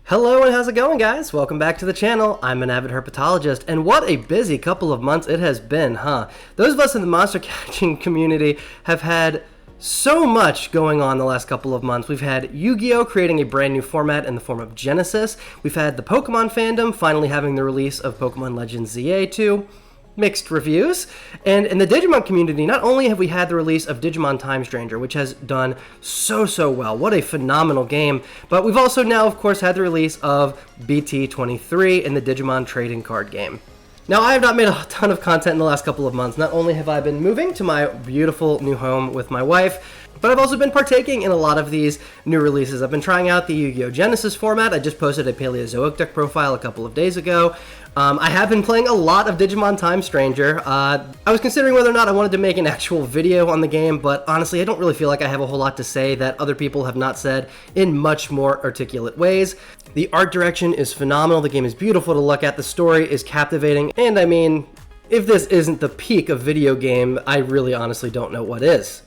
Hello and how's it going, guys? Welcome back to the channel. I'm an avid herpetologist, and what a busy couple of months it has been, huh? Those of us in the monster catching community have had so much going on the last couple of months. We've had Yu-Gi-Oh! Creating a brand new format in the form of Genesis. We've had the Pokemon fandom finally having the release of Pokemon Legends ZA 2. Mixed reviews. And in the Digimon community, not only have we had the release of Digimon Time Stranger, which has done so well, what a phenomenal game, but we've also now, of course, had the release of BT23 in the Digimon trading card game. Now, I have not made a ton of content in the last couple of months. Not only have I been moving to my beautiful new home with my wife, but I've also been partaking in a lot of these new releases. I've been trying out the Yu-Gi-Oh! Genesis format. I just posted a Paleozoic deck profile a couple of days ago. I have been playing a lot of Digimon Time Stranger. I was considering whether or not I wanted to make an actual video on the game, but honestly, I don't really feel like I have a whole lot to say that other people have not said in much more articulate ways. The art direction is phenomenal. The game is beautiful to look at. The story is captivating. And I mean, if this isn't the peak of video game, I really honestly don't know what is.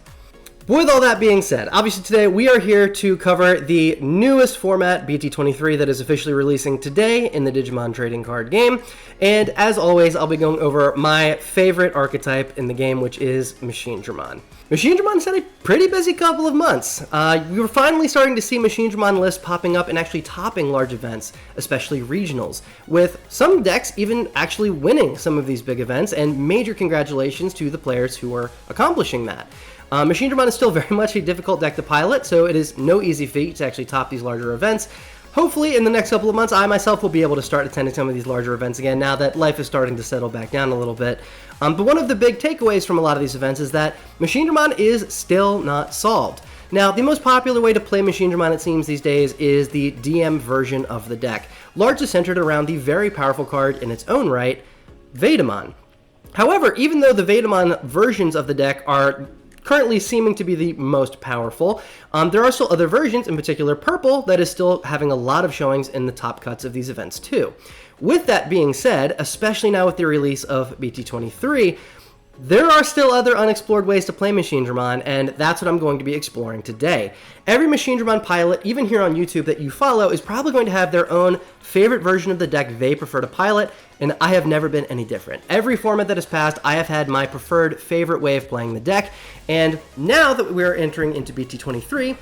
With all that being said, obviously today we are here to cover the newest format, BT23, that is officially releasing today in the Digimon trading card game. And as always, I'll be going over my favorite archetype in the game, which is Machinedramon. Machinedramon's had a pretty busy couple of months. We were finally starting to see Machinedramon lists popping up and actually topping large events, especially regionals, with some decks even actually winning some of these big events, and major congratulations to the players who are accomplishing that. Machinedramon is still very much a difficult deck to pilot, so it is no easy feat to actually top these larger events. Hopefully, in the next couple of months, I myself will be able to start attending some of these larger events again now that life is starting to settle back down a little bit. But one of the big takeaways from a lot of these events is that Machinedramon is still not solved. Now, the most popular way to play Machinedramon, it seems these days, is the DM version of the deck, largely centered around the very powerful card in its own right, Veidamon. However, even though the Veidamon versions of the deck are currently seeming to be the most powerful, there are still other versions, in particular Purple, that is still having a lot of showings in the top cuts of these events too. With that being said, especially now with the release of BT23, there are still other unexplored ways to play Machinedramon, and that's what I'm going to be exploring today. Every Machinedramon pilot, even here on YouTube, that you follow is probably going to have their own favorite version of the deck they prefer to pilot, and I have never been any different. Every format that has passed, I have had my preferred favorite way of playing the deck, and now that we're entering into BT23,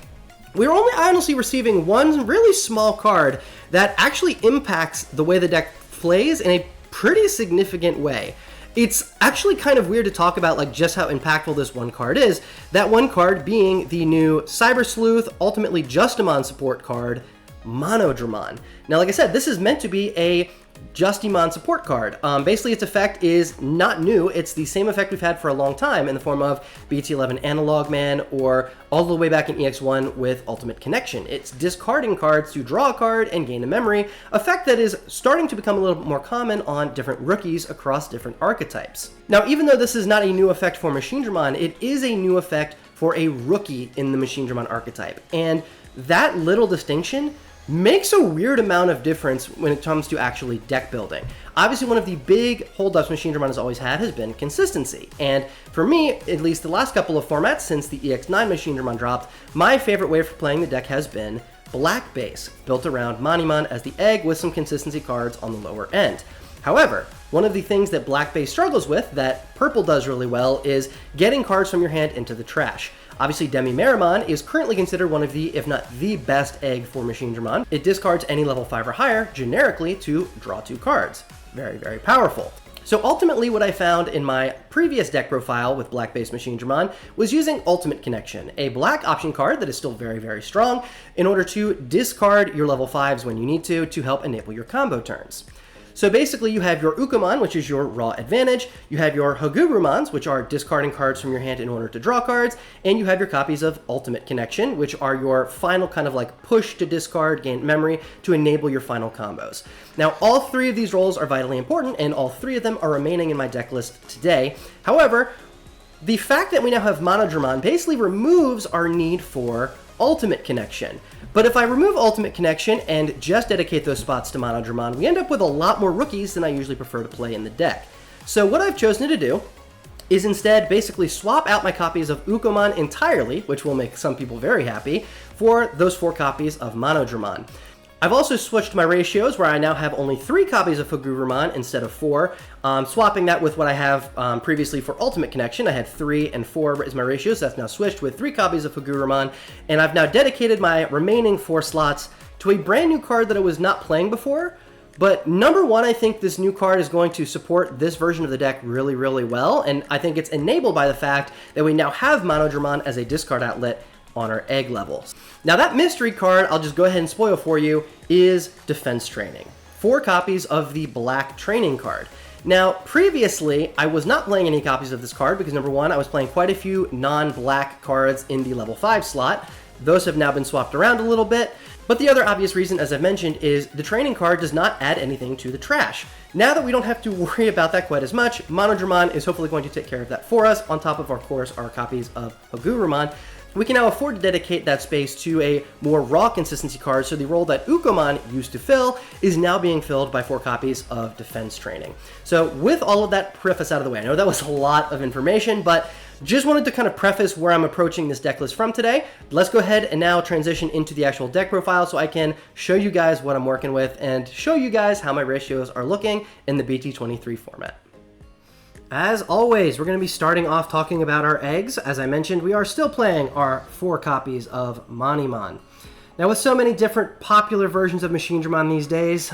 we're only honestly receiving one really small card that actually impacts the way the deck plays in a pretty significant way. It's actually kind of weird to talk about like just how impactful this one card is, that one card being the new Cyber Sleuth, ultimately Justimon support card, Monodramon. Now, like I said, this is meant to be a Justimon support card. Basically, its effect is not new. It's the same effect we've had for a long time in the form of BT11 Analogman or all the way back in EX1 with Ultimate Connection. It's discarding cards to draw a card and gain a memory, effect that is starting to become a little bit more common on different rookies across different archetypes. Now, even though this is not a new effect for Machinedramon, it is a new effect for a rookie in the Machinedramon archetype. And that little distinction makes a weird amount of difference when it comes to actually deck building. Obviously, one of the big holdups Machinedramon has always had has been consistency. And for me, at least the last couple of formats since the EX9 Machinedramon dropped, my favorite way for playing the deck has been black base, built around Monimon as the egg with some consistency cards on the lower end. However, one of the things that black base struggles with that purple does really well is getting cards from your hand into the trash. Obviously, MetalMamemon is currently considered one of the, if not the best egg for Machinedramon. It discards any level 5 or higher, generically, to draw 2 cards. Very powerful. So ultimately, what I found in my previous deck profile with black-based Machinedramon was using Ultimate Connection, a black option card that is still very strong, in order to discard your level 5s when you need to help enable your combo turns. So basically, you have your Ukomon, which is your raw advantage, you have your Hagurumons, which are discarding cards from your hand in order to draw cards, and you have your copies of Ultimate Connection, which are your final kind of like push to discard, gain memory, to enable your final combos. Now, all 3 of these roles are vitally important, and all 3 of them are remaining in my deck list today. However, the fact that we now have Monodramon basically removes our need for Ultimate Connection. But if I remove Ultimate Connection and just dedicate those spots to Monodramon, we end up with a lot more rookies than I usually prefer to play in the deck. So what I've chosen to do is instead basically swap out my copies of Ukomon entirely, which will make some people very happy, for those 4 copies of Monodramon. I've also switched my ratios where I now have only 3 copies of Hagurumon instead of 4, swapping that with what I have previously for Ultimate Connection. I had 3 and 4 as my ratios. That's now switched with 3 copies of Hagurumon, and I've now dedicated my remaining 4 slots to a brand new card that I was not playing before. But number one, I think this new card is going to support this version of the deck really, really well, and I think it's enabled by the fact that we now have Monodramon as a discard outlet on our egg levels. Now that mystery card, I'll just go ahead and spoil for you, is Defense Training. 4 copies of the black training card. Now, previously, I was not playing any copies of this card because number one, I was playing quite a few non-black cards in the level 5 slot. Those have now been swapped around a little bit. But the other obvious reason, as I've mentioned, is the training card does not add anything to the trash. Now that we don't have to worry about that quite as much, Monodramon is hopefully going to take care of that for us, on top of course, our copies of Hagurumon. We can now afford to dedicate that space to a more raw consistency card, so the role that Ukomon used to fill is now being filled by 4 copies of Defense Training. So with all of that preface out of the way, I know that was a lot of information, but just wanted to kind of preface where I'm approaching this deck list from today. Let's go ahead and now transition into the actual deck profile so I can show you guys what I'm working with and show you guys how my ratios are looking in the BT23 format. As always, we're going to be starting off talking about our eggs. As I mentioned, we are still playing our 4 copies of Monimon. Now, with so many different popular versions of Machinedramon these days,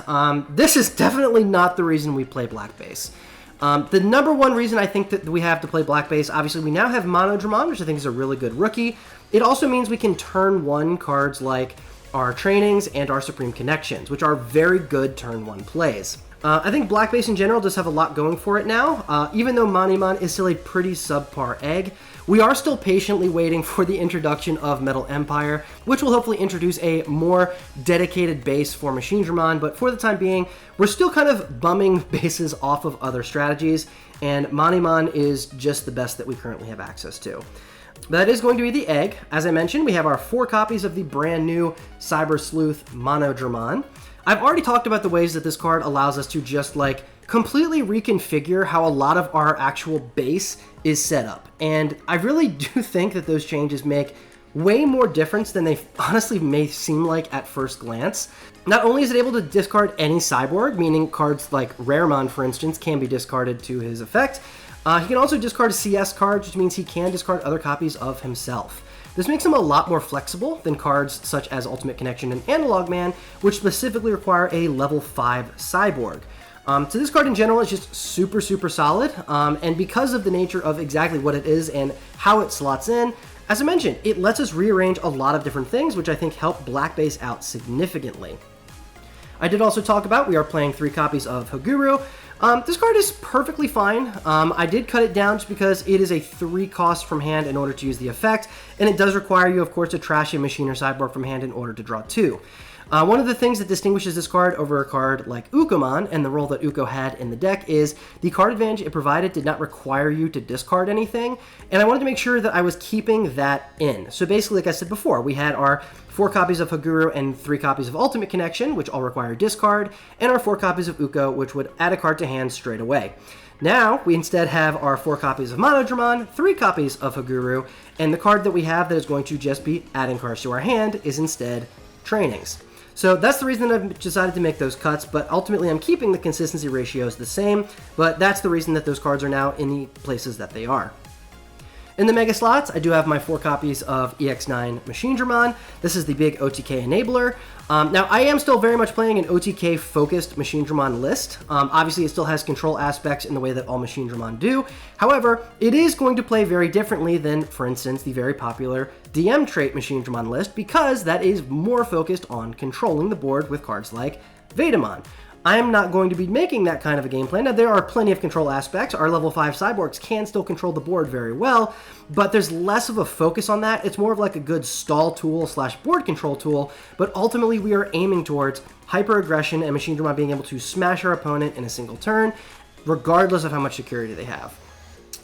this is definitely not the reason we play Black Base. The number one reason I think that we have to play Black Base, obviously we now have Monodramon, which I think is a really good rookie. It also means we can turn 1 cards like our Trainings and our Supreme Connections, which are very good turn 1 plays. I think Black Base in general does have a lot going for it now. Even though Monimon is still a pretty subpar egg, we are still patiently waiting for the introduction of Metal Empire, which will hopefully introduce a more dedicated base for Machinedramon, but for the time being, we're still kind of bumming bases off of other strategies, and Monimon is just the best that we currently have access to. That is going to be the egg. As I mentioned, we have our 4 copies of the brand new Cyber Sleuth Monodramon. I've already talked about the ways that this card allows us to just like completely reconfigure how a lot of our actual base is set up. And I really do think that those changes make way more difference than they honestly may seem like at first glance. Not only is it able to discard any cyborg, meaning cards like Raremon, for instance, can be discarded to his effect, he can also discard a CS card, which means he can discard other copies of himself. This makes him a lot more flexible than cards such as Ultimate Connection and Analogman, which specifically require a level 5 cyborg. So this card in general is just super, super solid, and because of the nature of exactly what it is and how it slots in, as I mentioned, it lets us rearrange a lot of different things, which I think help Black Base out significantly. I did also talk about we are playing 3 copies of Haguru. This card is perfectly fine. I did cut it down just because it is a 3 cost from hand in order to use the effect, and it does require you, of course, to trash a machine or sideboard from hand in order to draw 2. One of the things that distinguishes this card over a card like Ukomon and the role that Uko had in the deck is the card advantage it provided did not require you to discard anything, and I wanted to make sure that I was keeping that in. So basically, like I said before, we had our 4 copies of Haguru and 3 copies of Ultimate Connection, which all require discard, and our 4 copies of Uko, which would add a card to hand straight away. Now, we instead have our 4 copies of Monodramon, 3 copies of Haguru, and the card that we have that is going to just be adding cards to our hand is instead Trainings. So that's the reason that I've decided to make those cuts, but ultimately I'm keeping the consistency ratios the same, but that's the reason that those cards are now in the places that they are. In the Mega slots, I do have my 4 copies of EX9 Machinedramon. This is the big OTK enabler. Now, I am still very much playing an OTK-focused Machinedramon list. Obviously, it still has control aspects in the way that all Machinedramon do. However, it is going to play very differently than, for instance, the very popular DM trait Machinedramon list, because that is more focused on controlling the board with cards like Vetamon. I'm not going to be making that kind of a game plan. Now, there are plenty of control aspects. Our level 5 cyborgs can still control the board very well, but there's less of a focus on that. It's more of like a good stall tool slash board control tool, but ultimately we are aiming towards hyper-aggression and Machinedramon being able to smash our opponent in a single turn, regardless of how much security they have.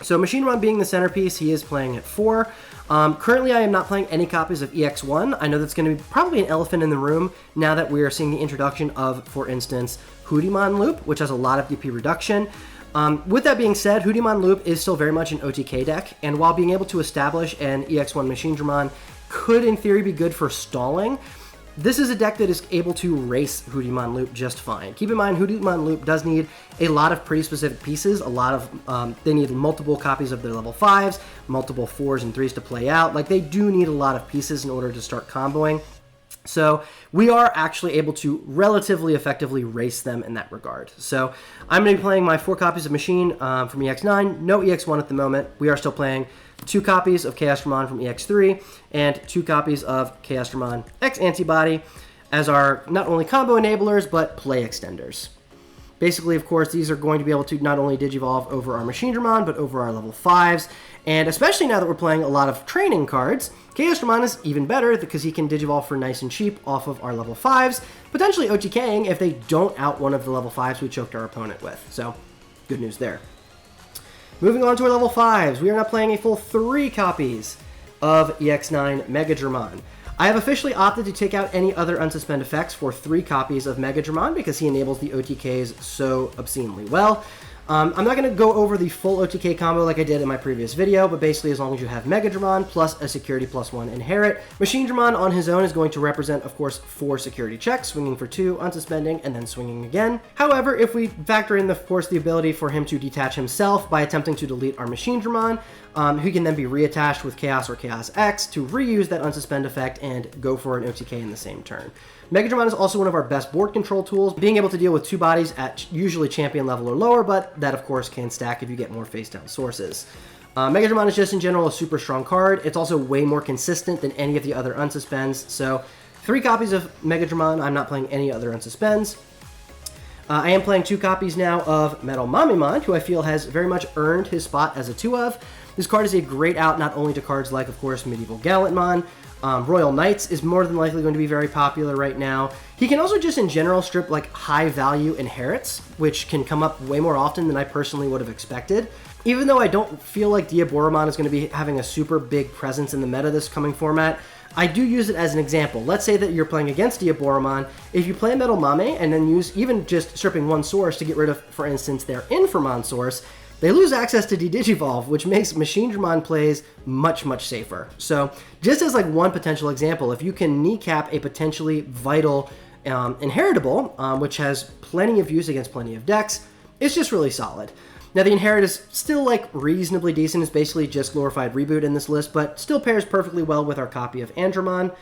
So Machinedramon being the centerpiece, he is playing at 4. Currently, I am not playing any copies of EX1. I know that's going to be probably an elephant in the room now that we are seeing the introduction of, for instance, Hagurumon Loop, which has a lot of DP reduction. With that being said, Hagurumon Loop is still very much an OTK deck, and while being able to establish an EX1 Machinedramon could, in theory, be good for stalling, This is a deck that is able to race Hagurumon Loop just fine. Keep in mind, Hagurumon Loop does need a lot of pretty specific pieces. A lot of, they need multiple copies of their level 5s, multiple 4s and 3s to play out. Like, they do need a lot of pieces in order to start comboing. So we are actually able to relatively effectively race them in that regard. So I'm going to be playing my 4 copies of Machine from EX9, no EX1 at the moment. We are still playing 2 copies of Chaosdramon from EX3 and 2 copies of Chaosdramon X-Antibody as our not only combo enablers, but play extenders. Basically, of course, these are going to be able to not only Digivolve over our Machinedramon, but over our level 5s. And especially now that we're playing a lot of training cards, Chaosdramon is even better because he can Digivolve for nice and cheap off of our level 5s, potentially OTKing if they don't out one of the level 5s we choked our opponent with. So, good news there. Moving on to our level 5s, we are now playing a full 3 copies of EX9 Megadramon. I have officially opted to take out any other unsuspend effects for 3 copies of Megadramon because he enables the OTKs so obscenely well. I'm not going to go over the full OTK combo like I did in my previous video, but basically as long as you have Megadramon plus a security +1 inherit, Machinedramon on his own is going to represent, of course, 4 security checks, swinging for 2, unsuspending, and then swinging again. However, if we factor in, of course, the ability for him to detach himself by attempting to delete our Machinedramon, who can then be reattached with Chaos or Chaos X to reuse that unsuspend effect and go for an OTK in the same turn. Megadramon is also one of our best board control tools, being able to deal with 2 bodies at usually champion level or lower, but that of course can stack if you get more face-down sources. Megadramon is just in general a super strong card. It's also way more consistent than any of the other unsuspends, so 3 copies of Megadramon. I'm not playing any other unsuspends. I am playing 2 copies now of MetalMamemon, who I feel has very much earned his spot as a 2 of. This card is a great out not only to cards like, of course, Medieval Gallantmon. Royal Knights is more than likely going to be very popular right now. He can also just in general strip like high value inherits, which can come up way more often than I personally would have expected. Even though I don't feel like Diaboromon is going to be having a super big presence in the meta this coming format, I do use it as an example. Let's say that you're playing against Diaboromon. If you play MetalMame and then use even just stripping 1 source to get rid of, for instance, their Infamon source, they lose access to Digivolve, which makes Machinedramon plays much, much safer. So, just as like one potential example, if you can kneecap a potentially vital inheritable, which has plenty of use against plenty of decks, it's just really solid. Now, the inherit is still like reasonably decent. It's basically just glorified reboot in this list, but still pairs perfectly well with our copy of Andromon.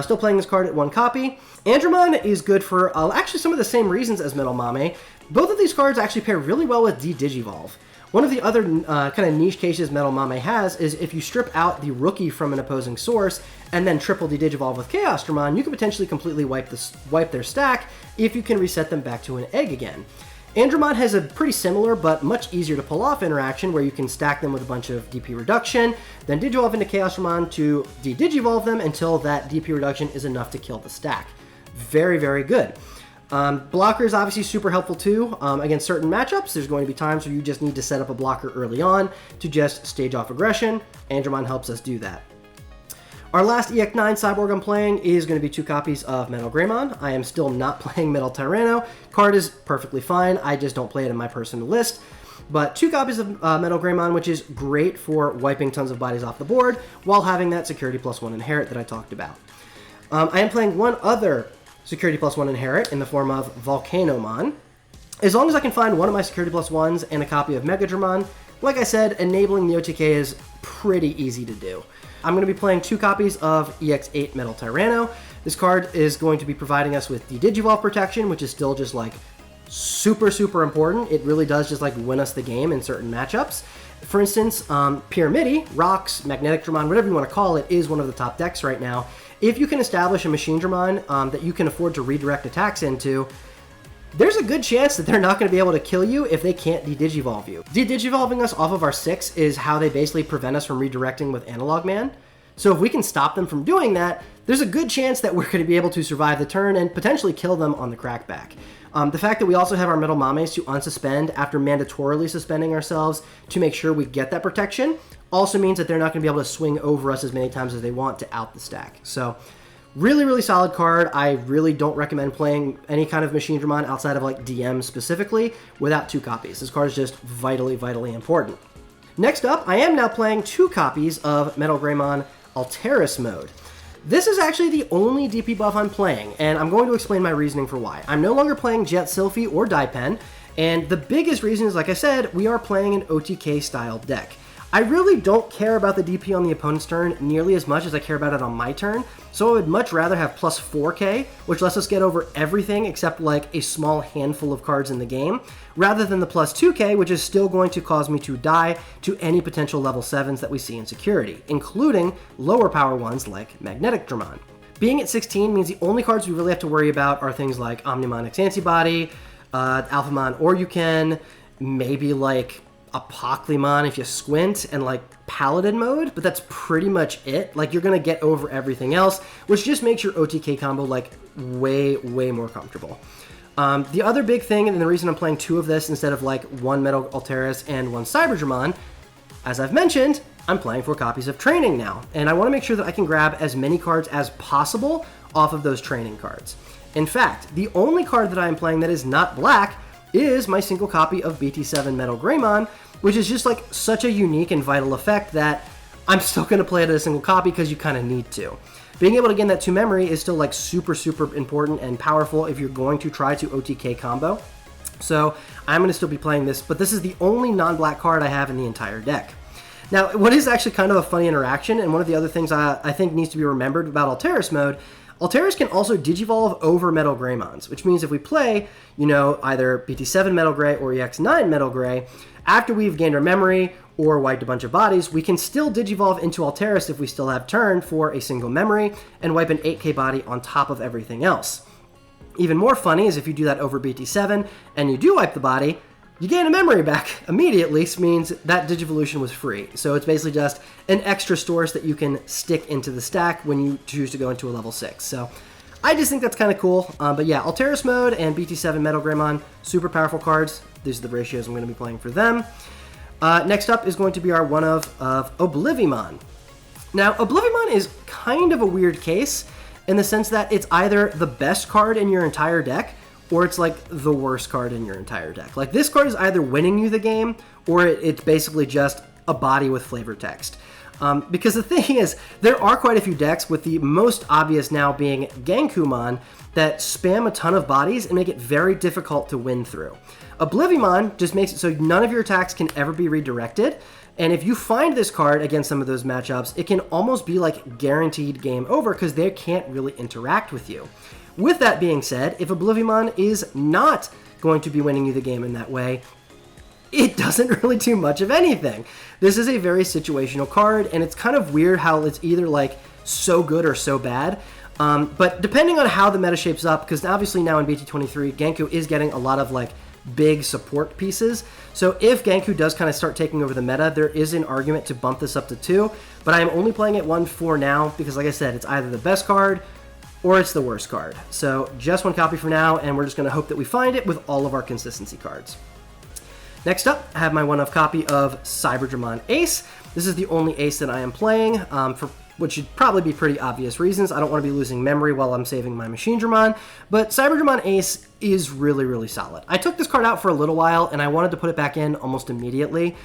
Still playing this card at 1 copy. Andromon is good for actually some of the same reasons as MetalMame. Both of these cards actually pair really well with Digivolve. One of the other kind of niche cases MetalMame has is if you strip out the rookie from an opposing source and then triple Digivolve with Chaosdramon, you can potentially completely wipe their stack if you can reset them back to an egg again. Andromon has a pretty similar but much easier to pull off interaction where you can stack them with a bunch of DP reduction, then Digivolve into Chaosdramon to Digivolve them until that DP reduction is enough to kill the stack. Very, very good. Blocker is obviously super helpful too. Against certain matchups, there's going to be times where you just need to set up a blocker early on to just stage off aggression. Andromon helps us do that. Our last EX9 Cyborg I'm playing is going to be 2 copies of MetalGreymon. I am still not playing MetalTyrannomon. Card is perfectly fine. I just don't play it in my personal list. But 2 copies of MetalGreymon, which is great for wiping tons of bodies off the board while having that security +1 inherit that I talked about. I am playing 1 other security +1 inherit in the form of Volcanomon. As long as I can find one of my security +1s and a copy of Megadramon, like I said, enabling the OTK is pretty easy to do. I'm going to be playing 2 copies of EX8 MetalTyrannomon. This card is going to be providing us with the Digivolve protection, which is still just like super, super important. It really does just like win us the game in certain matchups. For instance, Pyramidi, Rocks, Magneticdramon, whatever you want to call it, is one of the top decks right now. If you can establish a Machinedramon that you can afford to redirect attacks into, there's a good chance that they're not going to be able to kill you if they can't de-Digivolve you. De-Digivolving us off of our 6 is how they basically prevent us from redirecting with Analogman. So if we can stop them from doing that, there's a good chance that we're going to be able to survive the turn and potentially kill them on the crackback. The fact that we also have our MetalMames to unsuspend after mandatorily suspending ourselves to make sure we get that protection also means that they're not going to be able to swing over us as many times as they want to out the stack. So really, really solid card. I really don't recommend playing any kind of Machinedramon outside of like DM specifically without 2 copies. This card is just vitally, vitally important. Next up, I am now playing 2 copies of MetalGreymon Alterous mode. This is actually the only DP buff I'm playing, and I'm going to explain my reasoning for why. I'm no longer playing Jet Sylphie or Daipen, and the biggest reason is, like I said, we are playing an OTK style deck. I really don't care about the DP on the opponent's turn nearly as much as I care about it on my turn, so I would much rather have plus 4k, which lets us get over everything except like a small handful of cards in the game, rather than the plus 2k, which is still going to cause me to die to any potential level 7s that we see in security, including lower power ones like Magnetitdramon. Being at 16 means the only cards we really have to worry about are things like Omnimon X-Antibody, Alphamon Oryuken, maybe like Apoclymon if you squint, and like Paladin mode, but that's pretty much it. Like, you're gonna get over everything else, which just makes your OTK combo like way more comfortable. The other big thing, and the reason I'm playing 2 of this instead of like 1 Metal Alterous and 1 Cyberdramon, as I've mentioned, I'm playing 4 copies of Training now, and I want to make sure that I can grab as many cards as possible off of those Training cards. In fact, the only card that I am playing that is not black is my single copy of BT7 MetalGreymon, which is just like such a unique and vital effect that I'm still going to play it as a single copy because you kind of need to. Being able to gain that 2 memory is still like super important and powerful if you're going to try to OTK combo. So I'm going to still be playing this, but this is the only non-black card I have in the entire deck. Now, what is actually kind of a funny interaction, and one of the other things I think needs to be remembered about Alterous mode, Alterous can also digivolve over MetalGreymons, which means if we play, you know, either BT7 Metal Grey or EX9 Metal Grey, after we've gained our memory or wiped a bunch of bodies, we can still digivolve into Alterous if we still have turn for a single memory and wipe an 8k body on top of everything else. Even more funny is if you do that over BT7 and you do wipe the body, you gain a memory back immediately, which means that Digivolution was free. So it's basically just an extra source that you can stick into the stack when you choose to go into a level 6. So I just think that's kind of cool. But yeah, Alterous mode and BT7 MetalGreymon, super powerful cards. These are the ratios I'm going to be playing for them. Next up is going to be our one of Oblivimon. Now, Oblivimon is kind of a weird case in the sense that it's either the best card in your entire deck, or it's like the worst card in your entire deck. Like, this card is either winning you the game, or it's basically just a body with flavor text. Because the thing is, there are quite a few decks, with the most obvious now being Gankumon, that spam a ton of bodies and make it very difficult to win through. Oblivimon just makes it so none of your attacks can ever be redirected, and if you find this card against some of those matchups, it can almost be like guaranteed game over because they can't really interact with you. With that being said, if Oblivimon is not going to be winning you the game in that way, it doesn't really do much of anything. This is a very situational card, and it's kind of weird how it's either like so good or so bad. But depending on how the meta shapes up, because obviously now in BT23, Genku is getting a lot of like big support pieces. So if Genku does kind of start taking over the meta, there is an argument to bump this up to 2. But I am only playing it 1 for now because, like I said, it's either the best card or it's the worst card. So just 1 copy for now, and we're just going to hope that we find it with all of our consistency cards. Next up, I have my one-of copy of Cyberdramon ACE. This is the only ACE that I am playing, for which should probably be pretty obvious reasons. I don't want to be losing memory while I'm saving my Machinedramon, but Cyberdramon ACE is really solid. I took this card out for a little while, and I wanted to put it back in almost immediately.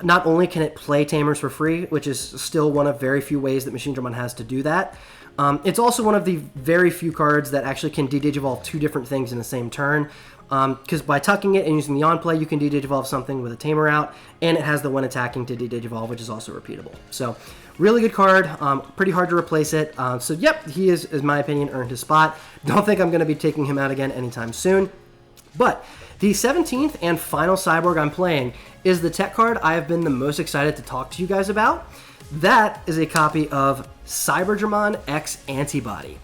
Not only can it play Tamers for free, which is still one of very few ways that Machinedramon has to do that, it's also one of the very few cards that actually can de-digivolve 2 different things in the same turn. Because by tucking it and using the on-play, you can de-digivolve something with a Tamer out, and it has the when attacking to de-digivolve, which is also repeatable. So, really good card, pretty hard to replace it. So yep, he is, in my opinion, earned his spot. Don't think I'm going to be taking him out again anytime soon. But the 17th and final Cyborg I'm playing is the tech card I have been the most excited to talk to you guys about. That is a copy of Cyberdramon X-Antibody.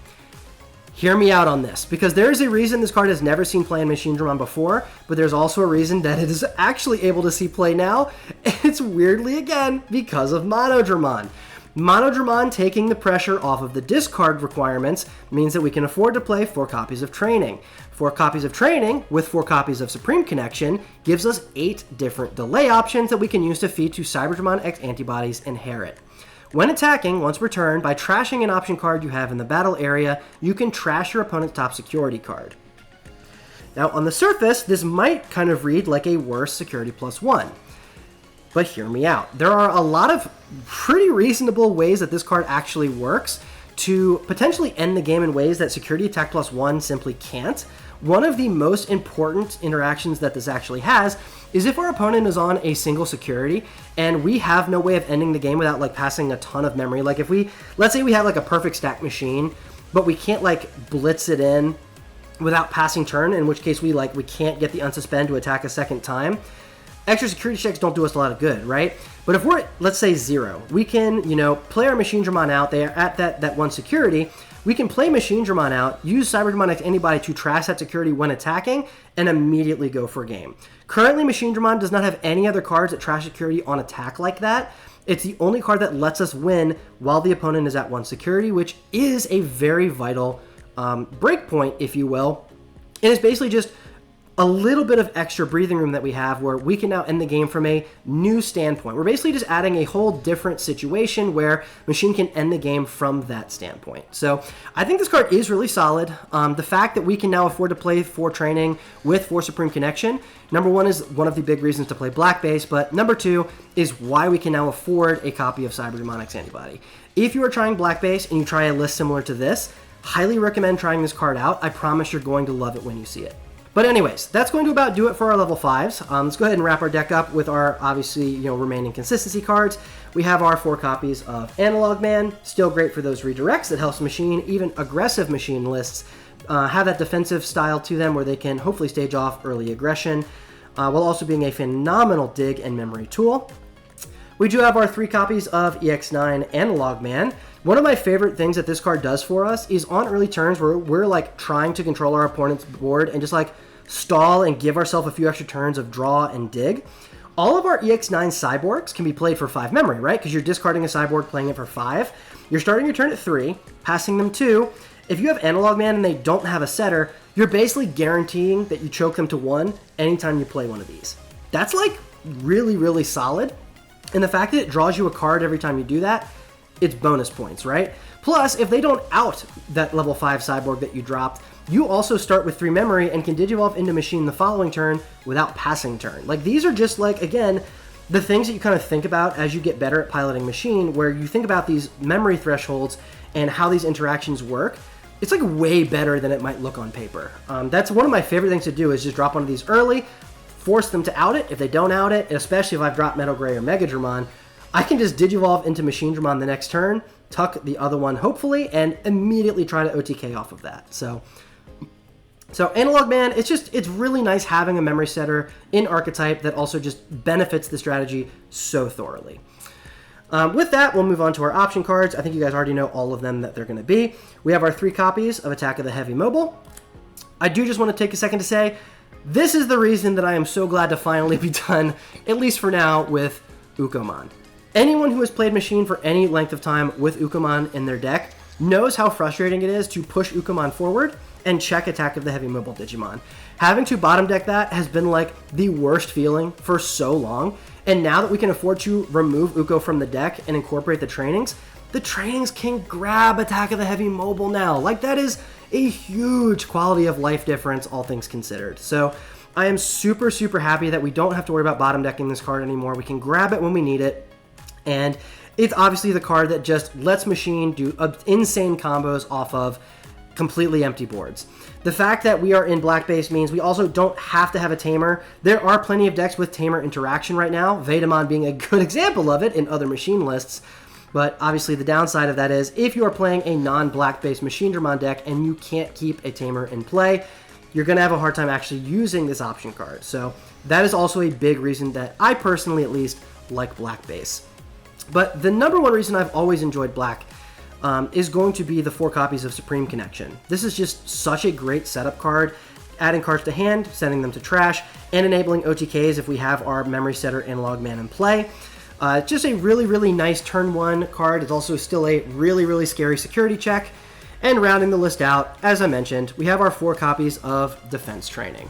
Hear me out on this, because there is a reason this card has never seen play in Machinedramon before, but there's also a reason that it is actually able to see play now, and it's weirdly, again, because of Monodramon. Monodramon taking the pressure off of the discard requirements means that we can afford to play 4 copies of Training. 4 copies of Training with 4 copies of Supreme Connection gives us 8 different delay options that we can use to feed to Cyberdramon X-Antibody's Inherit. When attacking, once per turn, by trashing an option card you have in the battle area, you can trash your opponent's top security card. Now, on the surface, this might kind of read like a worse security +1. But hear me out. There are a lot of pretty reasonable ways that this card actually works to potentially end the game in ways that Security Attack +1 simply can't. One of the most important interactions that this actually has is if our opponent is on a single security and we have no way of ending the game without like passing a ton of memory. Like if let's say we have like a perfect stack machine, but we can't like blitz it in without passing turn, in which case we can't get the unsuspend to attack a second time. Extra security checks don't do us a lot of good, right? But if we're, let's say 0, we can, play our Machinedramon out there at that one security. We can play Machinedramon out, use Cyberdramon X-Antibody to trash that security when attacking, and immediately go for a game. Currently, Machinedramon does not have any other cards that trash security on attack like that. It's the only card that lets us win while the opponent is at one security, which is a very vital breakpoint, if you will. And it's basically just a little bit of extra breathing room that we have where we can now end the game from a new standpoint. We're basically just adding a whole different situation where Machine can end the game from that standpoint. So I think this card is really solid. The fact that we can now afford to play 4 training with 4 Supreme Connection, number 1 is one of the big reasons to play Black Base, but number 2 is why we can now afford a copy of Cyberdramon X-Antibody. If you are trying Black Base and you try a list similar to this, highly recommend trying this card out. I promise you're going to love it when you see it. But anyways, that's going to about do it for our level 5s. Let's go ahead and wrap our deck up with our, obviously, remaining consistency cards. We have our 4 copies of Analogman, still great for those redirects that helps Machine, even aggressive Machine lists, have that defensive style to them where they can hopefully stage off early aggression, while also being a phenomenal dig and memory tool. We do have our 3 copies of EX9 Analogman. One of my favorite things that this card does for us is on early turns where we're like trying to control our opponent's board and just like stall and give ourselves a few extra turns of draw and dig. All of our EX9 cyborgs can be played for 5 memory, right? Because you're discarding a cyborg, playing it for 5. You're starting your turn at 3, passing them 2. If you have Analogman and they don't have a setter, you're basically guaranteeing that you choke them to 1 anytime you play one of these. That's like really, really solid. And the fact that it draws you a card every time you do that, it's bonus points, right? Plus, if they don't out that level 5 cyborg that you dropped, you also start with 3 memory and can digivolve into Machine the following turn without passing turn. Like, these are just like, again, the things that you kind of think about as you get better at piloting Machine, where you think about these memory thresholds and how these interactions work. It's like way better than it might look on paper. That's one of my favorite things to do, is just drop one of these early, force them to out it. If they don't out it, and especially if I've dropped MetalGrey or Megadramon, I can just Digivolve into Machinedramon the next turn, tuck the other one hopefully, and immediately try to OTK off of that. So Analogman, it's really nice having a memory setter in archetype that also just benefits the strategy so thoroughly. With that, we'll move on to our option cards. I think you guys already know all of them that they're going to be. We have our 3 copies of Attack of the Heavy Mobile. I do just want to take a second to say, this is the reason that I am so glad to finally be done, at least for now, with Ukomon. Anyone who has played Machine for any length of time with Ukomon in their deck knows how frustrating it is to push Ukomon forward and check Attack of the Heavy Mobile Digimon. Having to bottom deck that has been like the worst feeling for so long, and now that we can afford to remove Uko from the deck and incorporate the trainings can grab Attack of the Heavy Mobile now. Like, that is a huge quality of life difference, all things considered. So I am super, super happy that we don't have to worry about bottom decking this card anymore. We can grab it when we need it. And it's obviously the card that just lets Machine do insane combos off of completely empty boards. The fact that we are in Black Base means we also don't have to have a Tamer. There are plenty of decks with Tamer interaction right now, Vedamon being a good example of it in other Machine lists. But obviously the downside of that is if you are playing a non-Black Base Machinedramon deck and you can't keep a Tamer in play, you're going to have a hard time actually using this option card. So that is also a big reason that I personally at least like Black Base. But the number one reason I've always enjoyed Black is going to be the 4 copies of Supreme Connection. This is just such a great setup card, adding cards to hand, sending them to trash, and enabling OTKs if we have our memory setter Analogman in play. Just a really, really nice turn 1 card. It's also still a really, really scary security check. And rounding the list out, as I mentioned, we have our 4 copies of Defense Training.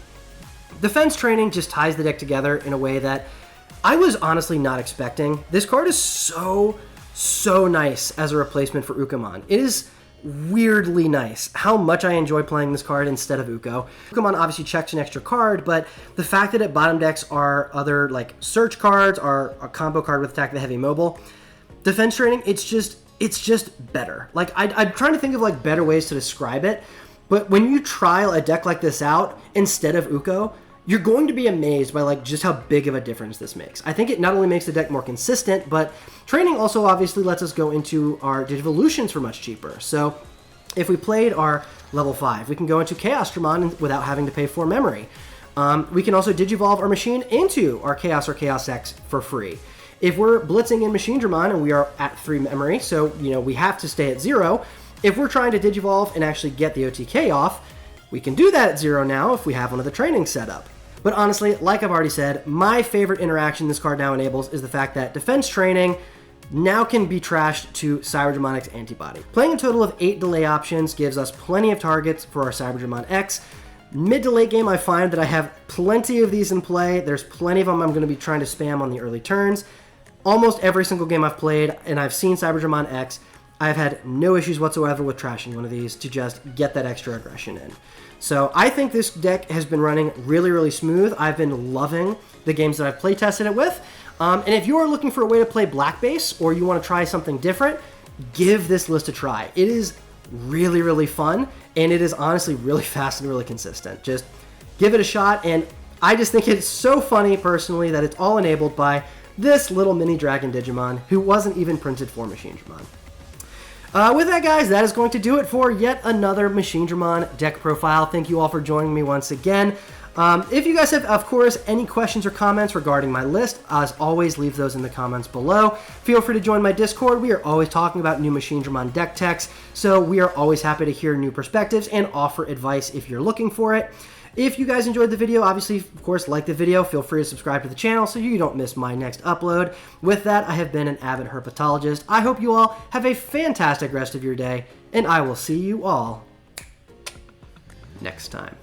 Defense Training just ties the deck together in a way that I was honestly not expecting. This card is so nice as a replacement for Ukomon. It is weirdly nice how much I enjoy playing this card instead of Uko. Ukomon obviously checks an extra card, but the fact that it bottom decks our other like search cards, our combo card with Attack the Heavy Mobile, Defense Training, it's just it's just better. Like, I'm trying to think of like better ways to describe it, but when you trial a deck like this out instead of Uko, you're going to be amazed by like just how big of a difference this makes. I think it not only makes the deck more consistent, but training also obviously lets us go into our Digivolutions for much cheaper. So if we played our level 5, we can go into Chaosdramon without having to pay 4 memory. We can also Digivolve our machine into our Chaos or Chaos X for free. If we're blitzing in Machinedramon and we are at 3 memory, so we have to stay at 0, if we're trying to Digivolve and actually get the OTK off, we can do that at 0 now if we have one of the trainings set up. But honestly, like I've already said, my favorite interaction this card now enables is the fact that defense training now can be trashed to Cyberdramon X-Antibody. Playing a total of 8 delay options gives us plenty of targets for our Cyberdramon X. Mid to late game, I find that I have plenty of these in play. There's plenty of them I'm going to be trying to spam on the early turns. Almost every single game I've played, and I've seen Cyberdramon X, I've had no issues whatsoever with trashing one of these to just get that extra aggression in. So I think this deck has been running really, really smooth. I've been loving the games that I've play tested it with. And if you are looking for a way to play black base or you want to try something different, give this list a try. It is really, really fun, and it is honestly really fast and really consistent. Just give it a shot, and I just think it's so funny personally that it's all enabled by this little mini Dragon Digimon who wasn't even printed for Machinedramon. With that, guys, that is going to do it for yet another Machinedramon deck profile. Thank you all for joining me once again. If you guys have, of course, any questions or comments regarding my list, as always, leave those in the comments below. Feel free to join my Discord. We are always talking about new Machinedramon deck techs, so we are always happy to hear new perspectives and offer advice if you're looking for it. If you guys enjoyed the video, obviously, of course, like the video. Feel free to subscribe to the channel so you don't miss my next upload. With that, I have been an avid herpetologist. I hope you all have a fantastic rest of your day, and I will see you all next time.